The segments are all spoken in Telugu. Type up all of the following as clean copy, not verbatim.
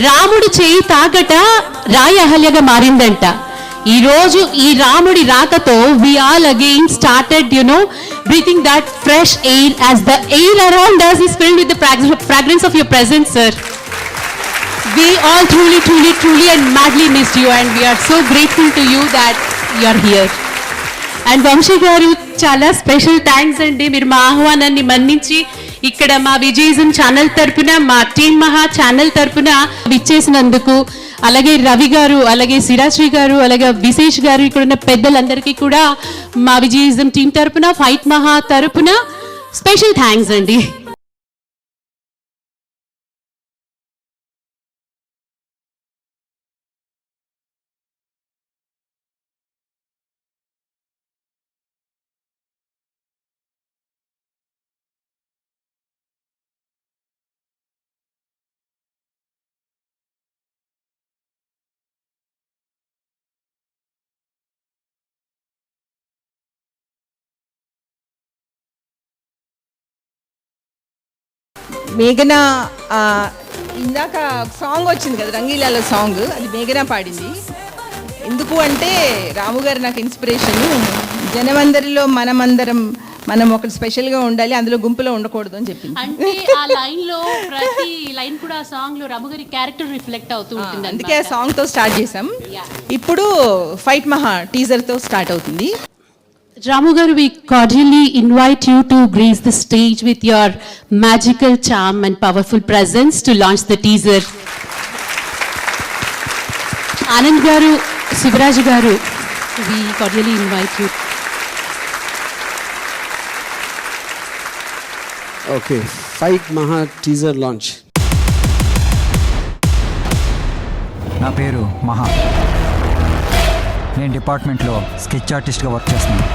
రాముడి చేయి తాకట రాయి అహల్యగా మారిందంట. ఈ రోజు ఈ రాముడి రాకతో we all again started breathing that fresh air as the air around us is filled with the fragrance of your presence, sir. We all truly and madly missed you, and we are so grateful to you that you are here. And Vamsi గారు చాలా స్పెషల్ థ్యాంక్స్ అండి. మీరు మా ఆహ్వానాన్ని మన్నించి ఇక్కడ మా విజయిజం ఛానల్ తరపున, మా టీమ్ మహా ఛానల్ తరపున విచ్చేసినందుకు, అలాగే రవి గారు, అలాగే సిరాశ్రీ గారు, అలాగే విశేష్ గారు, ఇక్కడ ఉన్న పెద్దలందరికీ కూడా మా విజయిజం టీం తరపున, ఫైట్ మహా తరపున స్పెషల్ థ్యాంక్స్ అండి. మేఘనా ఇందాక సాంగ్ వచ్చింది కదా, రంగీలాలో సాంగ్, అది మేఘనా పాడింది. ఎందుకు అంటే రాము గారు నాకు ఇన్స్పిరేషను. జనమందరిలో మనం ఒకటి స్పెషల్గా ఉండాలి, అందులో గుంపులో ఉండకూడదు అని చెప్పింది. అంటే ఆ లైన్ లో ప్రతి లైన్ కూడా ఆ సాంగ్ లో రాము గారి క్యారెక్టర్ రిఫ్లెక్ట్ అవుతూ ఉంటుంది. అందుకే ఆ సాంగ్తో స్టార్ట్ చేసాం. ఇప్పుడు ఫైట్ మహా టీజర్తో స్టార్ట్ అవుతుంది. Ramu garu, we cordially invite you to grace the stage with your magical charm and powerful presence to launch the teaser. Anand garu, Sivaraj garu, we cordially invite you. Okay, Fight Maha teaser launch. నా పేరు మహా. నేను డిపార్ట్మెంట్లో స్కెచ్ ఆర్టిస్ట్గా వర్క్ చేస్తున్నాను.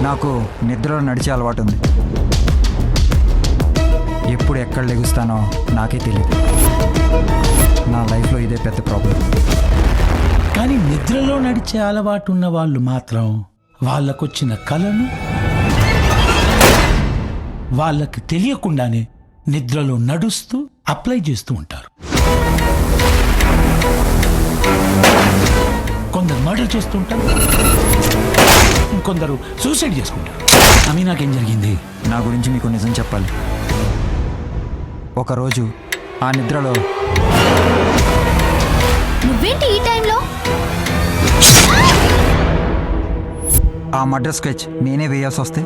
నాకు నిద్రలో నడిచే అలవాటు ఉంది. ఎప్పుడు ఎక్కడ లెగుస్తానో నాకే తెలియదు. నా లైఫ్లో ఇదే పెద్ద ప్రాబ్లం. కానీ నిద్రలో నడిచే అలవాటు ఉన్న వాళ్ళు మాత్రం వాళ్ళకొచ్చిన కళను వాళ్ళకి తెలియకుండానే నిద్రలో నడుస్తూ అప్లై చేస్తూ ఉంటారు. కొందరు మర్డర్ చేస్తుంటారు, ఇంకొందరు సూసైడ్ చేసుకుంటారు. అవి నాకేం జరిగింది? నా గురించి మీకు నిజం చెప్పాలి. ఒకరోజు ఆ నిద్రలో నువ్వేంటి ఈ టైంలో? ఆ మర్డర్ స్కెచ్ నేనే వేయాల్సి వస్తే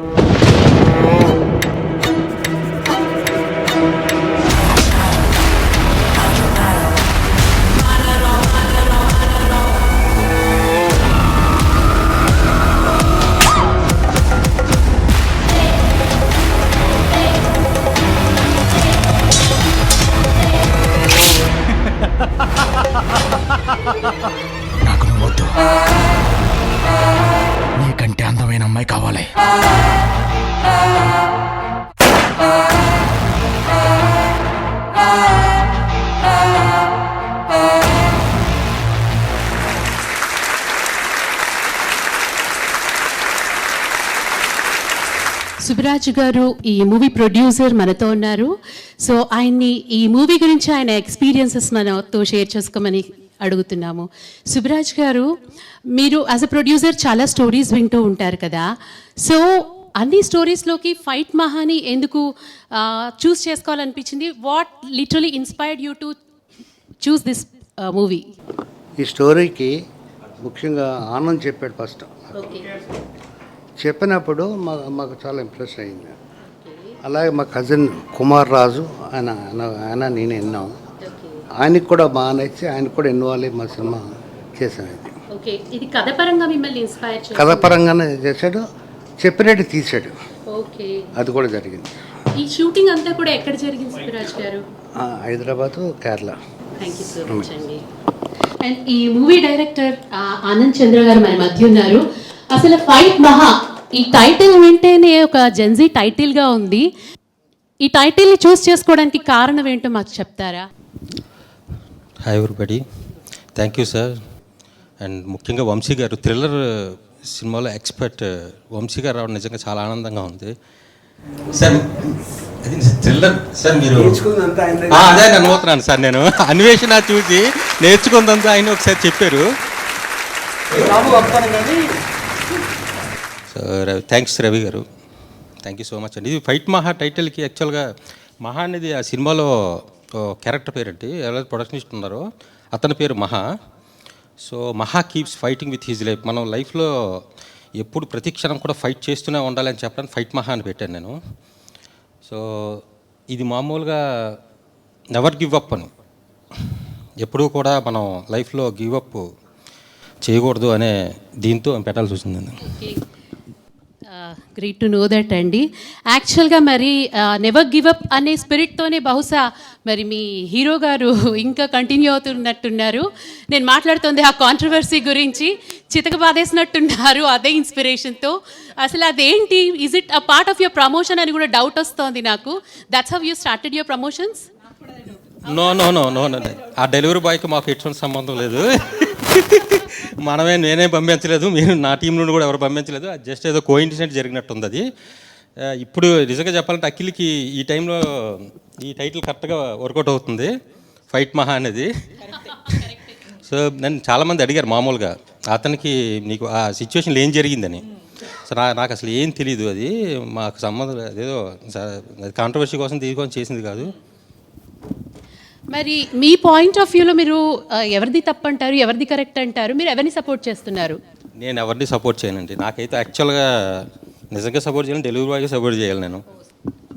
నాకు నువ్వు వద్దు, నీకంటే అందమైన అమ్మాయి కావాలి. సుబ్బరాజ్ గారు ఈ మూవీ ప్రొడ్యూసర్ మనతో ఉన్నారు. సో ఆయన్ని ఈ మూవీ గురించి ఆయన ఎక్స్పీరియన్సెస్ మనతో షేర్ చేసుకోమని అడుగుతున్నాము. సుబ్బరాజ్ గారు, మీరు యాజ్ అ ప్రొడ్యూసర్ చాలా స్టోరీస్ వింటూ ఉంటారు కదా. సో అన్ని స్టోరీస్లోకి ఫైట్ మహాని ఎందుకు చూస్ చేసుకోవాలనిపించింది? What literally inspired you to choose this movie? ఈ స్టోరీకి ముఖ్యంగా ఆనంద్ చెప్పాడు ఫస్ట్. చెప్పినప్పుడు మాకు చాలా ఇంప్రెస్ అయింది. అలాగే మా కజిన్ కుమార్ రాజు ఆయన నేను విన్నాం. ఆయనకి కూడా బాగా నచ్చి ఆయనకు కూడా ఇన్వాల్వ్ అయ్యి మా సినిమా చేశాను. ఇది కథపరంగా మిమ్మల్ని ఇన్స్పైర్ చేశాడు? కథపరంగానే చేశాడు, చెప్పినట్టు తీశాడు. అది కూడా జరిగింది. ఈ షూటింగ్ అంతా కూడా ఎక్కడ జరిగింది సుబ్బరాజ్ గారు? Hyderabad, Kerala. Thank you so much అండి. అండ్ ఈ మూవీ డైరెక్టర్ ఆనంద్ చంద్ర గారు మన మధ్య ఉన్నారు. అసలు ఫైట్ మహా ఈ టైటిల్ వింటేనే ఒక జెన్జీ టైటిల్గా ఉంది. ఈ టైటిల్ని చూస్ చేసుకోవడానికి కారణం ఏంటో మాకు చెప్తారా? Hi everybody, thank you sir. And ముఖ్యంగా వంశీ గారు థ్రిల్లర్ సినిమాలో ఎక్స్పర్ట్ వంశీ గారు రావడం నిజంగా చాలా ఆనందంగా ఉంది. సార్ అది థ్రిల్లర్ సార్. మీరు నేర్చుకున్నంత ఆయన దగ్గర. అదే నేను నమ్ముతున్నాను సార్. నేను అన్వేషణ చూసి నేర్చుకుందంతా ఆయన ఒకసారి చెప్పారు. సో థ్యాంక్స్ రవి గారు, థ్యాంక్ యూ సో మచ్ అండి. ఇది ఫైట్ మహా టైటిల్కి యాక్చువల్గా మహా అనేది ఆ సినిమాలో క్యారెక్టర్ పేరండి. ఎవరైతే ప్రొడక్షనిస్ట్ ఉన్నారో అతని పేరు మహా. సో మహా keeps fighting with his life. మనం లైఫ్లో ఎప్పుడు ప్రతి క్షణం కూడా ఫైట్ చేస్తూనే ఉండాలని చెప్పడానికి ఫైట్ మహా అని పెట్టాను నేను. సో ఇది మామూలుగా నెవర్ గివ్ అప్ అని, ఎప్పుడూ కూడా మనం లైఫ్లో గివ్ అప్ చేయకూడదు అనే దీంతో పెట్టాల్సి వచ్చిందండి. గ్రేట్ టు నో దట్ అండి. యాక్చువల్గా మరి నెవర్ గివ్ అప్ అనే స్పిరిట్తోనే బహుశా మరి మీ హీరో గారు ఇంకా కంటిన్యూ అవుతున్నట్టున్నారు. నేను మాట్లాడుతుంది ఆ కాంట్రవర్సీ గురించి, చితక బాధేసినట్టున్నారు అదే ఇన్స్పిరేషన్తో. అసలు అదేంటి, is it a part of your promotion అని కూడా డౌట్ వస్తుంది నాకు. That's how you started your promotions? No no no no no ఆ డెలివరీ బాయ్కి మాకు ఎటువంటి సంబంధం లేదు. నేనే పంపించలేదు, మీరు నా టీం నుండి కూడా ఎవరు పంపించలేదు. అది జస్ట్ ఏదో కోఇన్సిడెంట్ జరిగినట్టుంది అది. ఇప్పుడు నిజంగా చెప్పాలంటే అఖిల్కి ఈ టైంలో ఈ టైటిల్ కరెక్ట్గా వర్కౌట్ అవుతుంది, ఫైట్ మహా అనేది. సో నన్ను చాలామంది అడిగారు మామూలుగా, అతనికి నీకు ఆ సిచ్యువేషన్లో ఏం జరిగిందని. సో నాకు అసలు ఏం తెలీదు, అది మాకు సంబంధం లేదు, అదేదో కాంట్రవర్సీ కోసం దీనికోసం చేసింది కాదు. మరి మీ పాయింట్ ఆఫ్ వ్యూలో మీరు ఎవరిది తప్పు అంటారు, ఎవరిది కరెక్ట్ అంటారు? మీరు ఎవరిని సపోర్ట్ చేస్తున్నారు? నేను ఎవరిని సపోర్ట్ చేయనండి. నాకైతే యాక్చువల్గా నిజంగా సపోర్ట్ చేయాలి, డెలివరీ బాయ్కి సపోర్ట్ చేయాలి నేను.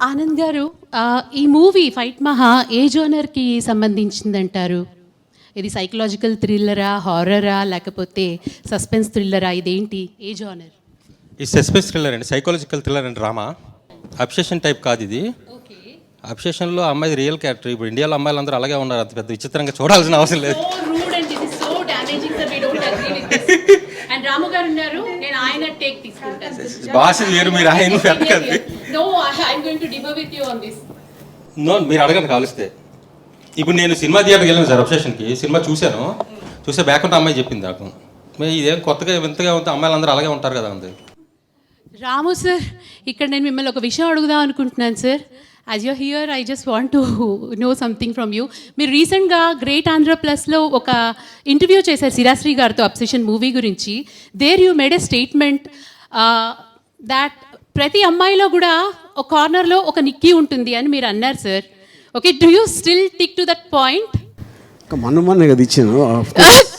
ఆనంద్ గారు, ఈ మూవీ ఫైట్ మహా ఏ జోనర్కి సంబంధించిందంటారు? ఇది సైకలాజికల్ థ్రిల్లరా, హారరా, లేకపోతే సస్పెన్స్ థ్రిల్లరా? ఇదేంటి, ఏ జోనర్? ఈ సస్పెన్స్ థ్రిల్లర్ అండి, psychological thriller and drama. Obsession type కాదు ఇది. అబ్సెషన్లో అమ్మాయి రియల్ క్యారెక్టర్. ఇప్పుడు ఇండియాలో అమ్మాయిలు అందరూ అలాగే ఉన్నారు, అంత పెద్ద విచిత్రంగా చూడాల్సిన అవసరం లేదు. బాస్ వేరు, మీరు ఆయన పెట్టకండి. నో, మీరు అడగండి కావలిస్తే. ఇప్పుడు నేను సినిమా థియేటర్కి వెళ్ళాను సార్ అబ్సెషన్కి, సినిమా చూసే బ్యాక్ అమ్మాయి చెప్పింది నాకు, ఇదేం కొత్తగా వింతగా ఉంటే అమ్మాయిలు అందరూ అలాగే ఉంటారు కదా అంతే. రాము సార్, ఇక్కడ నేను మిమ్మల్ని ఒక విషయం అడుగుదాం అనుకుంటున్నాను sir. As you're here, I just want to know something from you. మీరు రీసెంట్గా గ్రేట్ ఆంధ్ర ప్లస్లో ఒక ఇంటర్వ్యూ చేశారు సిరాశ్రీ గారితో అబ్సెషన్ మూవీ గురించి. There you made a statement that ప్రతి అమ్మాయిలో కూడా ఒక కార్నర్లో ఒక నిక్కీ ఉంటుంది అని మీరు అన్నారు sir. Okay, do you still tick to that point? మొన్న కదా ఇచ్చాను.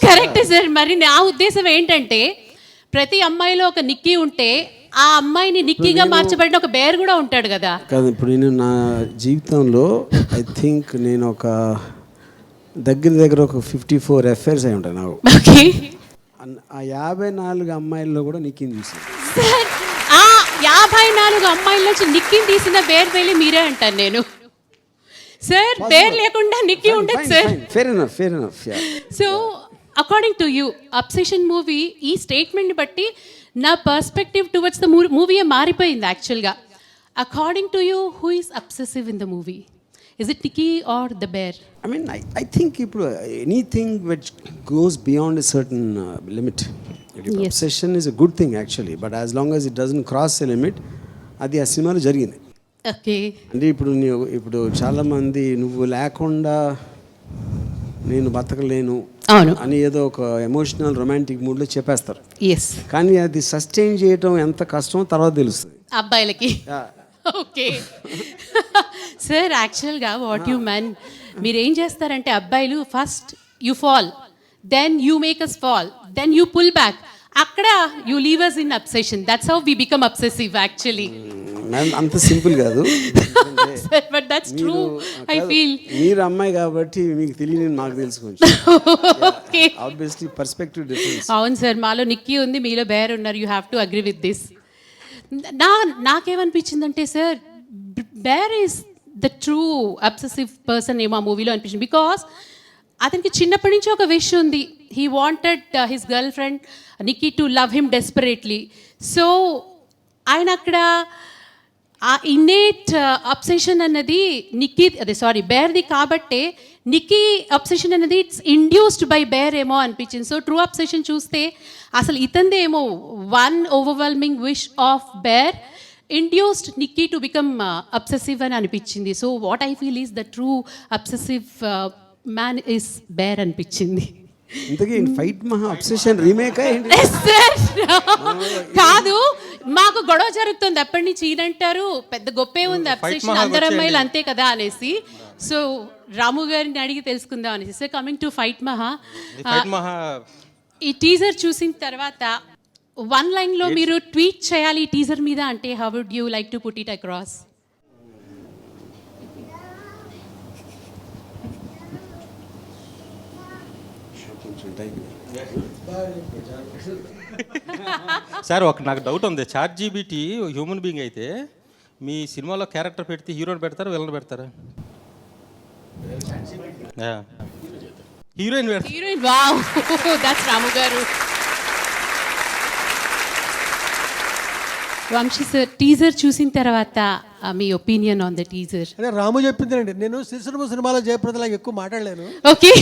కరెక్టే సార్. మరి నా ఉద్దేశం ఏంటంటే, ప్రతి అమ్మాయిలో ఒక నిక్కీ ఉంటే ఆ అమ్మాయిని నిక్కీగా మార్చబడిన ఒక బేర్ కూడా ఉంటాడు కదా. కాదు, ఇప్పుడు నేను నా జీవితంలో ఐ థింక్ నేను ఒక దగ్గర ఒక 54 అఫైర్స్ అయి ఉంటాయి నాకు. ఓకే, ఆ 54 అమ్మాయిల్లో కూడా నిక్కిని చూసాను సార్. ఆ 54 అమ్మాయిల నుంచి నిక్కిని తీసిన బేర్ వేలి మీరే అంటాను నేను సార్. బేర్ లేకుండా నిక్కీ ఉండదు sir. Fair enough. So according to you, obsession movie ఈ స్టేట్మెంట్ని బట్టి నా పర్స్పెక్టివ్ టువర్డ్స్ ద మూవీ మారిపోయింది యాక్చువల్గా. According to you, who is obsessive in the movie? Is it Nikki or the Bear? I mean, I think ఇప్పుడు anything which goes beyond a certain limit. Yes. Obsession is a good thing actually, but as long as it doesn't cross a limit, అది ఆ సినిమాలో జరిగింది. ఓకే, అంటే ఇప్పుడు చాలామంది నువ్వు లేకుండా నేను బతకలేను అని ఏదో ఒక ఎమోషనల్ రొమాంటిక్ మూడ్లో చెప్పేస్తారు. ఎస్, కానీ అది సస్టైన్ చేయటం ఎంత కష్టమో తర్వాత తెలుస్తుంది అబ్బాయిలకి. ఓకే సార్, యాక్చువల్గా వాట్ యూ మెన్, మీరు ఏం చేస్తారంటే అబ్బాయిలు first you fall, then you make us fall, then you pull back, అక్కడ you leave us in obsession. That's how we become obsessive actually. అంత సింపుల్ కాదు, but that's true I feel. మీరు అమ్మాయి కాబట్టి మీకు తెలియని మాకు తెలుసుకోవచ్చు. Okay, obviously perspective difference. అవును సార్, మాలో నిక్కీ ఉంది, మీలో బేర్ ఉన్నారు. You have to agree with this. నాకేమనిపించిందంటే sir, Bear is the true obsessive person ఏమో ఆ మూవీలో అనిపించింది. బికాస్ అతనికి చిన్నప్పటి నుంచి ఒక విష్ ఉంది. He wanted his girlfriend Nikki to love him desperately. So ఆయన అక్కడ ఆ ఇన్నేట్ అబ్సెషన్ అన్నది బేర్ది కాబట్టే నిక్కీ అబ్సెషన్ అనేది ఇట్స్ ఇండ్యూస్డ్ బై బేర్ ఏమో అనిపించింది. సో ట్రూ అబ్సెషన్ చూస్తే అసలు ఇతందే ఏమో one overwhelming wish of Bear. Induced Nikki to become obsessive అని అనిపించింది. So what I feel is the true obsessive man is Bear అనిపించింది. ఇంతకీ ఫైట్ మహా అబ్సెషన్ రీమేక్ కాదు, మాకు గొడవ జరుగుతుంది అప్పటి నుంచి. ఈయనంటారు పెద్ద గొప్పే ఉంది అబ్సెషన్, అందరు అమ్మాయిలు అంతే కదా అనేసి. సో రాము గారిని అడిగి తెలుసుకుందాం అనేసి. సో కమింగ్ టు ఫైట్ మహా, ఈ టీజర్ చూసిన తర్వాత వన్ లైన్ లో మీరు ట్వీట్ చేయాలి ఈ టీజర్ మీద అంటే how would you like to put it across? Sir నాకు డౌట్ ఉంది. ChatGPT హ్యూమన్ బీయింగ్ అయితే మీ సినిమాలో క్యారెక్టర్ పెడితే హీరోని పెడతారా విలన్ పెడతారా? హీరోయిన్ పెడతారు. హీరోయిన్, వావ్, దట్స్ రాము గారు. వంశీ సార్, టీజర్ చూసిన తర్వాత మీ ఒపీనియన్ ఆన్ ద టీజర్? అంటే రాము చెప్పిందండి, నేను సిరిసిరమ సినిమాలో జయప్రదలాగా ఎక్కువ మాట్లాడలేను. ఓకే,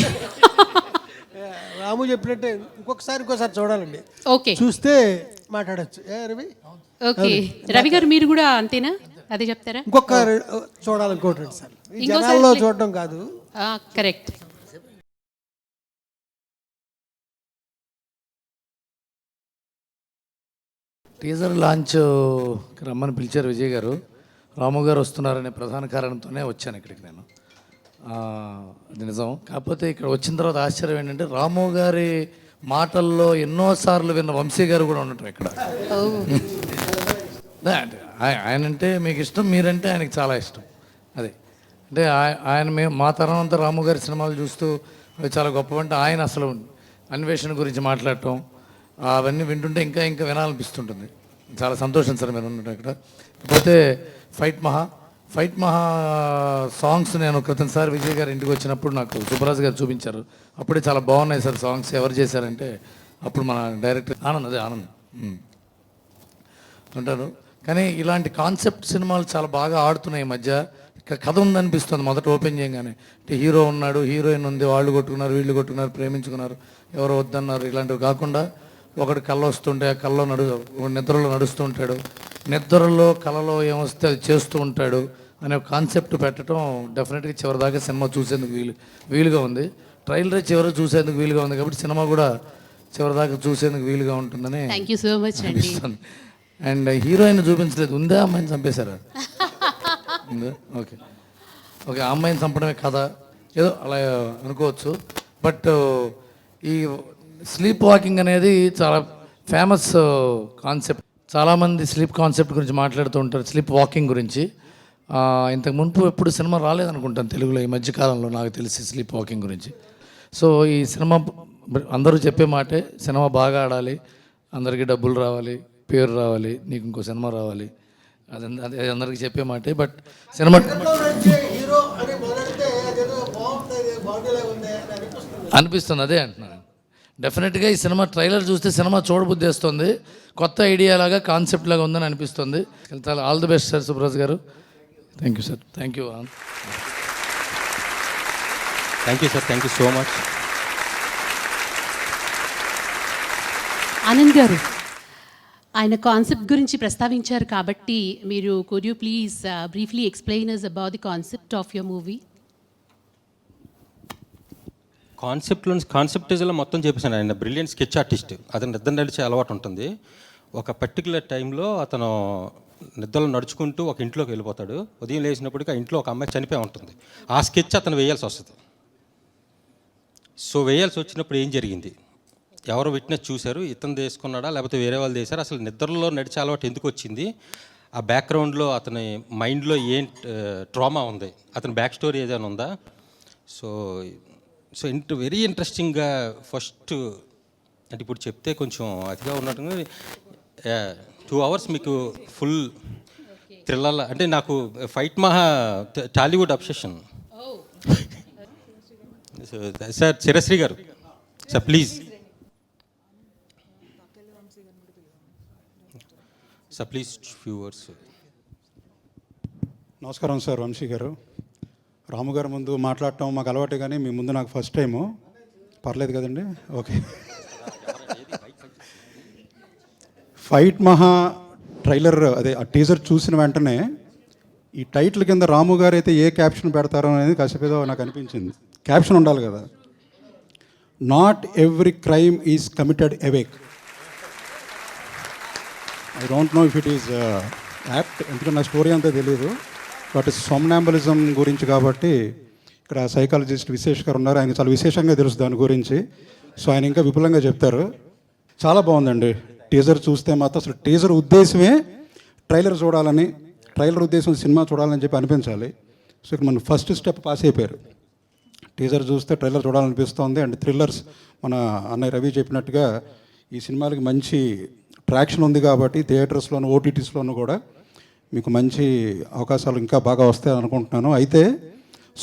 రాము చెప్పినట్టే ఇంకోసారి చూడాలండి. ఓకే, చూస్తే మాట్లాడచ్చు. రవి, ఓకే, రవి గారు మీరు కూడా అంతేనా? అదే చెప్తారా? ఇంకొక చూడాలనుకోండి సార్, జనాల్లో చూడడం కాదు. కరెక్ట్. టీజర్ లాంచ్ రమ్మని పిలిచారు విజయ్ గారు. రాము గారు వస్తున్నారనే ప్రధాన కారణంతోనే వచ్చాను ఇక్కడికి నేను. అది నిజం. కాకపోతే ఇక్కడ వచ్చిన తర్వాత ఆశ్చర్యం ఏంటంటే రాము గారి మాటల్లో ఎన్నోసార్లు విన్న వంశీ గారు కూడా ఉండటం ఇక్కడ. ఆయన అంటే మీకు ఇష్టం, మీరంటే ఆయనకి చాలా ఇష్టం. అదే అంటే ఆయన మా తరం అంతా రాము గారి సినిమాలు చూస్తూ అవి చాలా గొప్పవంటే ఆయన అసలు అన్వేషణ గురించి మాట్లాడటం అవన్నీ వింటుంటే ఇంకా ఇంకా వినాలనిపిస్తుంటుంది. చాలా సంతోషం సార్ మీరు ఉండటం ఇక్కడ. కాకపోతే ఫైట్ మహా సాంగ్స్ నేను క్రితంసారి విజయ్ గారి ఇంటికి వచ్చినప్పుడు నాకు సుబ్బరాజు గారు చూపించారు. అప్పుడే చాలా బాగున్నాయి సార్ సాంగ్స్. ఎవరు చేశారంటే అప్పుడు మన డైరెక్టర్ ఆనంద్ అంటారు. కానీ ఇలాంటి కాన్సెప్ట్ సినిమాలు చాలా బాగా ఆడుతున్నాయి ఈ మధ్య. కథ ఉందనిపిస్తుంది మొదట ఓపెన్ చేయగానే. అంటే హీరో ఉన్నాడు, హీరోయిన్ ఉంది, వాళ్ళు కొట్టుకున్నారు, వీళ్ళు కొట్టుకున్నారు, ప్రేమించుకున్నారు, ఎవరో వద్దన్నారు, ఇలాంటివి కాకుండా ఒకటి కళ్ళు వస్తుంటే ఆ కళ్ళలో నిద్రలో నడుస్తూ ఉంటాడు, నిద్రలో కళలో ఏమొస్తే అది చేస్తూ ఉంటాడు అనే ఒక కాన్సెప్ట్ పెట్టడం డెఫినెట్గా చివరిదాకా సినిమా చూసేందుకు వీలుగా ఉంది. ట్రైలర్ చివరి చూసేందుకు వీలుగా ఉంది కాబట్టి సినిమా కూడా చివరిదాకా చూసేందుకు వీలుగా ఉంటుందని అనిపిస్తుంది. అండ్ హీరోయిన్ చూపించలేదు, ఉందా అమ్మాయిని చంపేశారా? ఓకే, ఆ అమ్మాయిని చంపడమే కథ ఏదో అలా అనుకోవచ్చు. బట్ ఈ స్లీప్ వాకింగ్ అనేది చాలా ఫేమస్ కాన్సెప్ట్. చాలామంది స్లీప్ కాన్సెప్ట్ గురించి మాట్లాడుతూ ఉంటారు, స్లీప్ వాకింగ్ గురించి. ఇంతకు మునుపు ఎప్పుడు సినిమా రాలేదనుకుంటాను తెలుగులో ఈ మధ్యకాలంలో నాకు తెలిసి స్లీప్ వాకింగ్ గురించి. సో ఈ సినిమా అందరూ చెప్పే మాటే, సినిమా బాగా ఆడాలి, అందరికీ డబ్బులు రావాలి, పేరు రావాలి, నీకు ఇంకో సినిమా రావాలి, అది అందరికీ చెప్పే మాటే. బట్ సినిమా అనిపిస్తుంది, అదే అంటున్నాను. డెఫినెట్గా ఈ సినిమా ట్రైలర్ చూస్తే సినిమా చూడబుద్ధి వేస్తుంది, కొత్త ఐడియా లాగా కాన్సెప్ట్ లాగా ఉందని అనిపిస్తుంది. All the best sir Subraj గారు. Thank you sir. Thank you sir. Thank you so much. Anand గారు, ఆయన కాన్సెప్ట్ గురించి ప్రస్తావించారు కాబట్టి మీరు could you please briefly explain us about the concept of your movie? కాన్సెప్టేజ్లో మొత్తం చెప్పేసాను. ఆయన బ్రిలియంట్ స్కెచ్ ఆర్టిస్ట్. అతను నిద్ర నడిచే అలవాటు ఉంటుంది. ఒక పర్టికులర్ టైంలో అతను నిద్రలో నడుచుకుంటూ ఒక ఇంట్లోకి వెళ్ళిపోతాడు. ఉదయం లేచినప్పటికీ ఆ ఇంట్లో ఒక అమ్మాయి చనిపోయి ఉంటుంది. ఆ స్కెచ్ అతను వేయాల్సి వస్తుంది. సో వేయాల్సి వచ్చినప్పుడు ఏం జరిగింది, ఎవరు విట్నెస్ చూశారు, ఇతను తీసుకున్నాడా లేకపోతే వేరే వాళ్ళు చేశారు, అసలు నిద్రలో నడిచే అలవాటు ఎందుకు వచ్చింది, ఆ బ్యాక్గ్రౌండ్లో అతని మైండ్లో ఏం ట్రామా ఉంది, అతని బ్యాక్ స్టోరీ ఏదైనా ఉందా. సో వెరీ ఇంట్రెస్టింగ్గా ఫస్ట్ అంటే ఇప్పుడు చెప్తే కొంచెం అతిగా ఉన్నట్టుగా 2 hours మీకు ఫుల్ థ్రిల్లర్. అంటే నాకు ఫైట్ మహా టాలీవుడ్ అబ్సెషన్. సార్ చిరశ్రీ గారు, sir please sir, please few words. నమస్కారం సార్. వంశీ గారు, రాము గారు ముందు మాట్లాడటం మాకు అలవాటే, కానీ మీ ముందు నాకు ఫస్ట్ టైము. పర్లేదు కదండి? ఓకే. ఫైట్ మహా ట్రైలర్ అదే ఆ టీజర్ చూసిన వెంటనే ఈ టైటిల్ కింద రాము గారు అయితే ఏ క్యాప్షన్ పెడతారో అనేది కాసేపేదో నాకు అనిపించింది. క్యాప్షన్ ఉండాలి కదా, not every crime is committed awake. I don't know if it is apt, ఎందుకంటే నా స్టోరీ అంతా తెలియదు. బట్ సోమ్నాంబలిజం గురించి కాబట్టి ఇక్కడ సైకాలజిస్ట్ విశేష్ గారు ఉన్నారు, ఆయన చాలా విశేషంగా తెలుసు దాని గురించి. సో ఆయన ఇంకా విపులంగా చెప్తారు. చాలా బాగుందండి. టీజర్ చూస్తే మాత్రం అసలు టీజర్ ఉద్దేశమే ట్రైలర్ చూడాలని, ట్రైలర్ ఉద్దేశం సినిమా చూడాలని చెప్పి అనిపించాలి. సో ఇక్కడ మన ఫస్ట్ స్టెప్ పాస్ అయిపోయారు. టీజర్ చూస్తే ట్రైలర్ చూడాలనిపిస్తోంది. అండ్ థ్రిల్లర్స్ మన అన్నయ్య రవి చెప్పినట్టుగా ఈ సినిమాలకి మంచి ట్రాక్షన్ ఉంది కాబట్టి థియేటర్స్లోను ఓటీటీస్లోనూ కూడా మీకు మంచి అవకాశాలు ఇంకా బాగా వస్తాయని అనుకుంటున్నాను. అయితే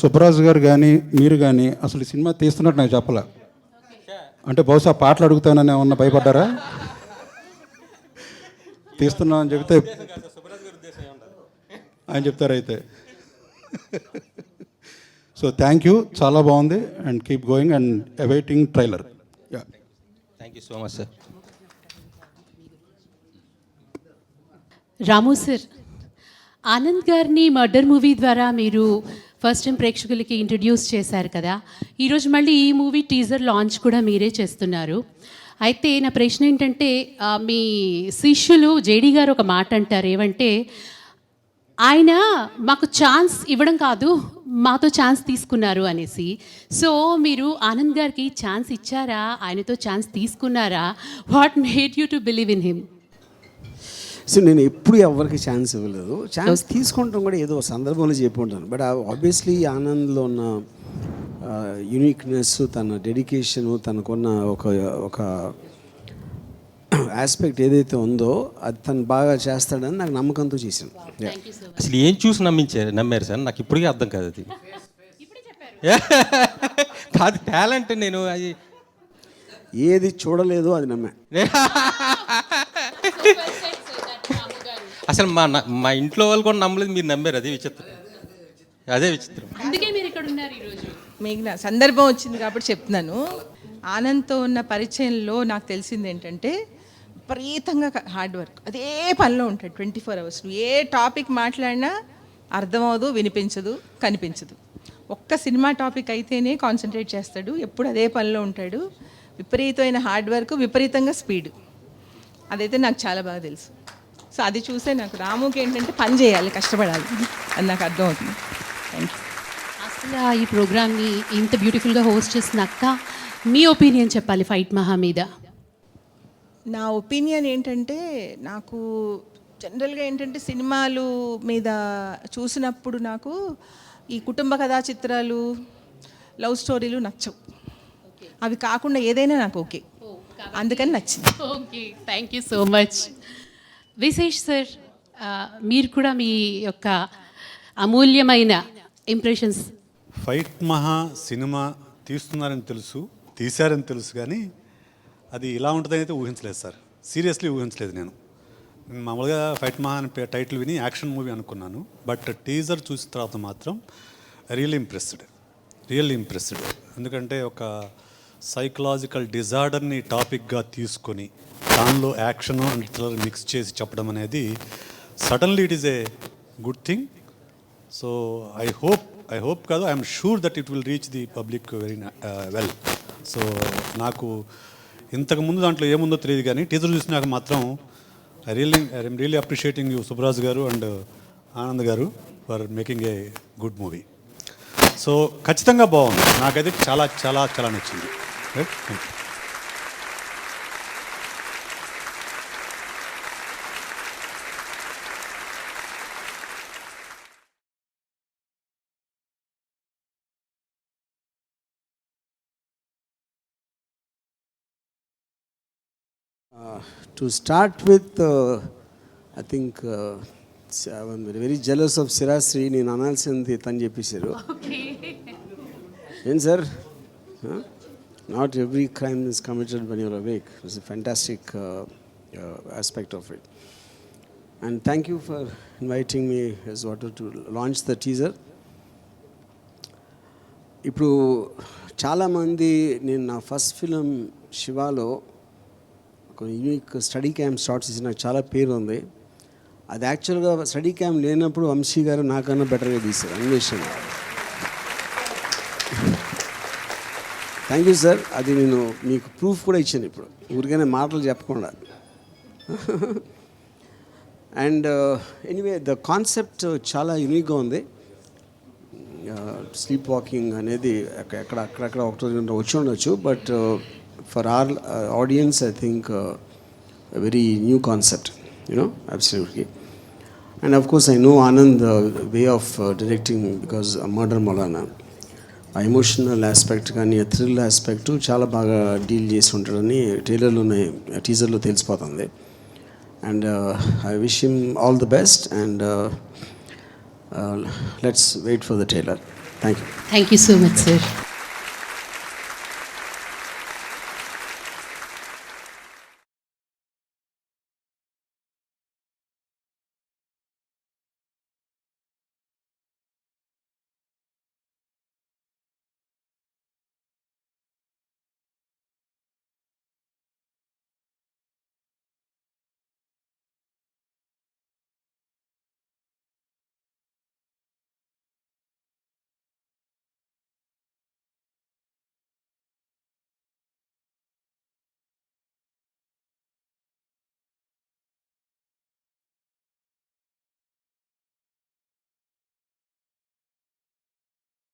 సుబ్బరాజు గారు కానీ మీరు కానీ అసలు ఈ సినిమా తీస్తున్నట్టు నాకు చెప్పలే. అంటే బహుశా పాటలు అడుగుతానని ఏమన్నా భయపడ్డారా? తీస్తున్నా అని చెప్తే ఆయన చెప్తారు అయితే. సో థ్యాంక్ యూ, చాలా బాగుంది. And keep going and awaiting trailer. Thank you so much sir. Ramu sir, Anand గారిని మర్డర్ మూవీ ద్వారా మీరు ఫస్ట్ టైం ప్రేక్షకులకి ఇంట్రడ్యూస్ చేశారు కదా. ఈరోజు మళ్ళీ ఈ మూవీ టీజర్ లాంచ్ కూడా మీరే చేస్తున్నారు. అయితే నా ప్రశ్న ఏంటంటే, మీ శిష్యులు జేడీ గారు ఒక మాట అంటారు, ఏమంటే ఆయన మాకు ఛాన్స్ ఇవ్వడం కాదు, మాతో ఛాన్స్ తీసుకున్నారు అనేసి. సో మీరు ఆనంద్ గారికి ఛాన్స్ ఇచ్చారా, ఆయనతో ఛాన్స్ తీసుకున్నారా? What made you to believe in him? So నేను ఎప్పుడు ఎవరికి ఛాన్స్ ఇవ్వలేదు. ఛాన్స్ తీసుకుంటాం కూడా ఏదో సందర్భంలో చెప్పి ఉంటాను. బట్ ఆబ్వియస్లీ ఆనంద్లో ఉన్న యూనిక్నెస్, తన డెడికేషను, తనకున్న ఒక ఆస్పెక్ట్ ఏదైతే ఉందో అది తను బాగా చేస్తాడని నాకు నమ్మకంతో చేశాను. అసలు ఏం చూసి నమ్మారు సార్? నాకు ఇప్పటికీ అర్థం కాదు అది. కాదు టాలెంట్, నేను అది ఏది చూడలేదో అది నమ్మా. అసలు మా ఇంట్లో వాళ్ళు కూడా నమ్మలేదు, మీరు నమ్మారు. అదే విచిత్రం, అదే విచిత్రం. అందుకే మీరు ఇక్కడ ఉన్నారు ఈరోజు. మేఘన సందర్భం వచ్చింది కాబట్టి చెప్తున్నాను. ఆనంద్తో ఉన్న పరిచయంలో నాకు తెలిసింది ఏంటంటే, విపరీతంగా హార్డ్ వర్క్, అదే పనిలో ఉంటాడు 24 hours. ఏ టాపిక్ మాట్లాడినా అర్థమవదు, వినిపించదు, కనిపించదు. ఒక్క సినిమా టాపిక్ అయితేనే కాన్సన్ట్రేట్ చేస్తాడు, ఎప్పుడు అదే పనిలో ఉంటాడు. విపరీతమైన హార్డ్ వర్క్, విపరీతంగా స్పీడ్, అదైతే నాకు చాలా బాగా తెలుసు. సో అది చూసే నాకు రాముకి ఏంటంటే పని చేయాలి, కష్టపడాలి అది నాకు అర్థమవుతుంది. Thank you. అసలు ఈ ప్రోగ్రామ్ని ఇంత బ్యూటిఫుల్గా హోస్ట్ చేసిన అక్క, మీ ఒపీనియన్ చెప్పాలి ఫైట్ మహా మీద. నా ఒపీనియన్ ఏంటంటే, నాకు జనరల్గా ఏంటంటే సినిమాలు మీద చూసినప్పుడు నాకు ఈ కుటుంబ కథా చిత్రాలు, లవ్ స్టోరీలు నచ్చవు. అవి కాకుండా ఏదైనా నాకు ఓకే, అందుకని నచ్చింది. Okay, thank you so much. Vishesh sir, మీరు కూడా మీ యొక్క అమూల్యమైన ఇంప్రెషన్స్. ఫైట్ మహా సినిమా తీస్తున్నారని తెలుసు, తీశారని తెలుసు, కానీ అది ఇలా ఉంటుందని అయితే ఊహించలేదు సార్. సీరియస్లీ ఊహించలేదు. నేను మామూలుగా ఫైట్ మహా అని టైటిల్ విని యాక్షన్ మూవీ అనుకున్నాను. బట్ టీజర్ చూసిన తర్వాత మాత్రం రియల్లీ ఇంప్రెస్డ్. ఎందుకంటే ఒక సైకలాజికల్ డిజార్డర్ని టాపిక్గా తీసుకొని దానిలో యాక్షన్ అండ్ థ్రిల్లర్ మిక్స్ చేసి చెప్పడం అనేది suddenly it is a good thing. So I hope కాదు, I'm sure that it will reach the public very well. So నాకు ఇంతకుముందు దాంట్లో ఏముందో తెలియదు, కానీ టీజర్ చూసినాక మాత్రం I'm really appreciating you Subbaraju గారు అండ్ ఆనంద్ గారు for making a good movie. So ఖచ్చితంగా బాగుంది, నాకైతే చాలా చాలా చాలా నచ్చింది. Right, thank you. To start with, I think I'm very jealous of Sirasri. నేను అనాల్సింది తను చెప్పేశారు. ఏం sir, not every crime is committed when you're awake. It's a fantastic aspect of it. And thank you for inviting me as well to launch the teaser. ఇప్పుడు చాలామంది, నేను నా ఫస్ట్ ఫిలిం శివాలో యూనిక్ స్టడీ క్యాంప్ స్టార్ట్ చేసి నాకు చాలా పేరు ఉంది. అది యాక్చువల్గా స్టడీ క్యాంప్ లేనప్పుడు వంశీ గారు నాకన్నా బెటర్గా తీశారు అన్వేషణ. Thank you sir. అది నేను మీకు ప్రూఫ్ కూడా ఇచ్చాను ఇప్పుడు, ఊరికైనా మాటలు చెప్పకుండా. అండ్ ఎనీవే ద కాన్సెప్ట్ చాలా యూనిక్గా ఉంది. స్లీప్ వాకింగ్ అనేది అక్కడక్కడ ఒకటి వచ్చి ఉండొచ్చు, but for our audience I think very new concept, you know, absolutely. And of course I know Anand way of directing because murder Maulana ఆ ఎమోషనల్ ఆస్పెక్ట్ కానీ ఆ థ్రిల్ ఆస్పెక్ట్ చాలా బాగా డీల్ చేసి ఉంటాడని టీజర్లో తెలిసిపోతుంది. And I wish him all the best and let's wait for the trailer. Thank you. Thank you so much, sir.